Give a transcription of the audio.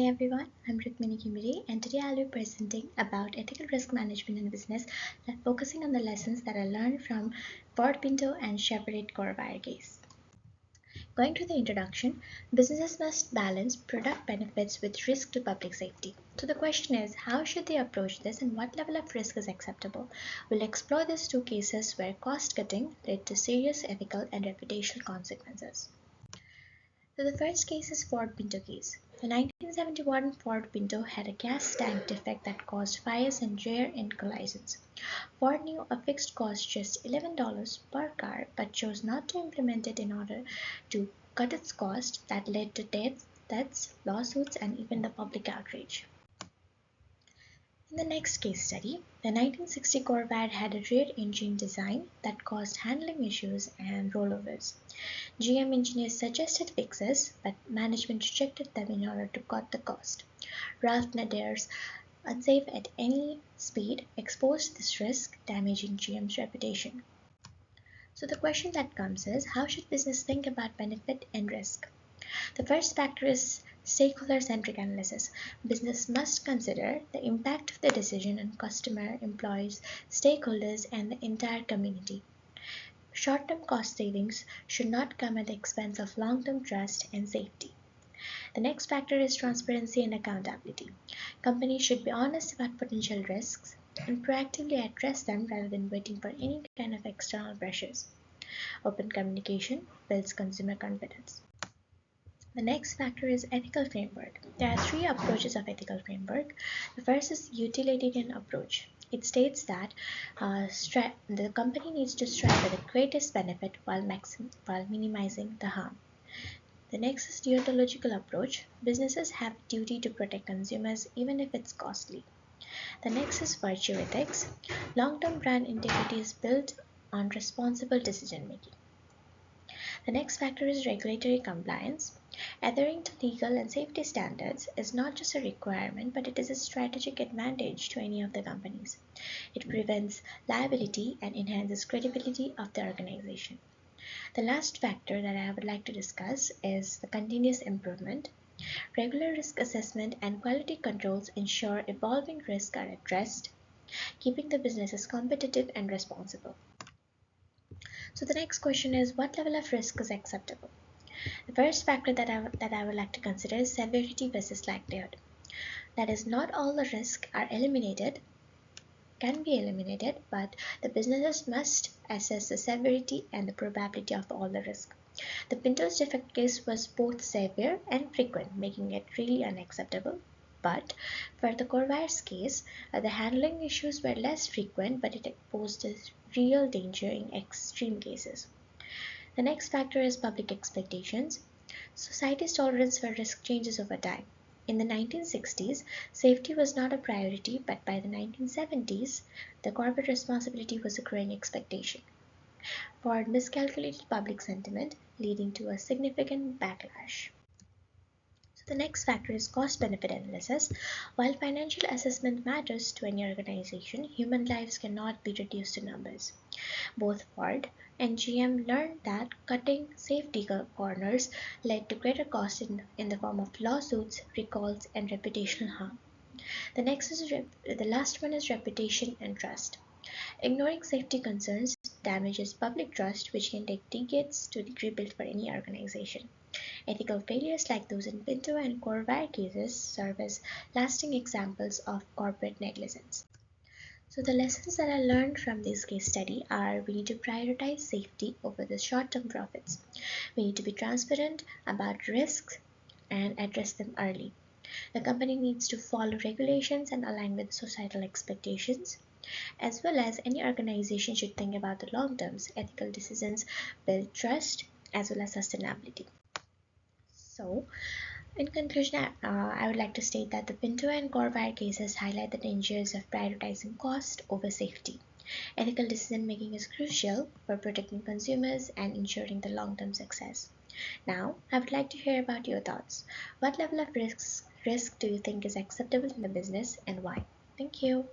everyone, I'm Rukmini Kimiri, and today I'll be presenting about ethical risk management in business, that focusing on the lessons that I learned from Ford Pinto and Chevrolet Corvair case. Going to the introduction, businesses must balance product benefits with risk to public safety. So the question is, how should they approach this and what level of risk is acceptable? We'll explore these two cases where cost cutting led to serious ethical and reputational consequences. So the first case is Ford Pinto case. The 1971 Ford Pinto had a gas tank defect that caused fires and rear-end collisions. Ford knew a fixed cost just $11 per car but chose not to implement it in order to cut its cost. That led to deaths, lawsuits, and even the public outrage. In the next case study, the 1960 Corvair had a rear engine design that caused handling issues and rollovers. GM engineers suggested fixes, but management rejected them in order to cut the cost. Ralph Nader's unsafe at any speed exposed this risk, damaging GM's reputation. So the question that comes is, how should business think about benefit and risk? The first factor is stakeholder-centric analysis. Business must consider the impact of the decision on customer, employees, stakeholders, and the entire community. Short-term cost savings should not come at the expense of long-term trust and safety. The next factor is transparency and accountability. Companies should be honest about potential risks and proactively address them rather than waiting for any kind of external pressures. Open communication builds consumer confidence. The next factor is ethical framework. There are three approaches of ethical framework. The first is utilitarian approach. It states that the company needs to strive for the greatest benefit while minimizing the harm. The next is deontological approach. Businesses have a duty to protect consumers even if it's costly. The next is virtue ethics. Long-term brand integrity is built on responsible decision making. The next factor is regulatory compliance. Adhering to legal and safety standards is not just a requirement, but it is a strategic advantage to any of the companies. It prevents liability and enhances credibility of the organization. The last factor that I would like to discuss is the continuous improvement. Regular risk assessment and quality controls ensure evolving risks are addressed, keeping the businesses competitive and responsible. So the next question is, what level of risk is acceptable? The first factor that I would like to consider is severity versus likelihood. That is, not all the risks can be eliminated, but the businesses must assess the severity and the probability of all the risk. The Pinto's defect case was both severe and frequent, making it really unacceptable. But for the Corvair's case, the handling issues were less frequent, but it posed a real danger in extreme cases. The next factor is public expectations. Society's tolerance for risk changes over time. In the 1960s, safety was not a priority, but by the 1970s, the corporate responsibility was a growing expectation. Ford miscalculated public sentiment, leading to a significant backlash. The next factor is cost-benefit analysis. While financial assessment matters to any organization, human lives cannot be reduced to numbers. Both Ford and GM learned that cutting safety corners led to greater costs in the form of lawsuits, recalls, and reputational harm. The last one is reputation and trust. Ignoring safety concerns damages public trust, which can take decades to rebuild for any organization. Ethical failures like those in Pinto and Corvair cases serve as lasting examples of corporate negligence. So the lessons that I learned from this case study are: we need to prioritize safety over the short-term profits. We need to be transparent about risks and address them early. The company needs to follow regulations and align with societal expectations, as well as any organization should think about the long terms. Ethical decisions build trust as well as sustainability. So, in conclusion, I would like to state that the Pinto and Corvair cases highlight the dangers of prioritizing cost over safety. Ethical decision making is crucial for protecting consumers and ensuring the long-term success. Now, I would like to hear about your thoughts. What level of risk do you think is acceptable in the business and why? Thank you.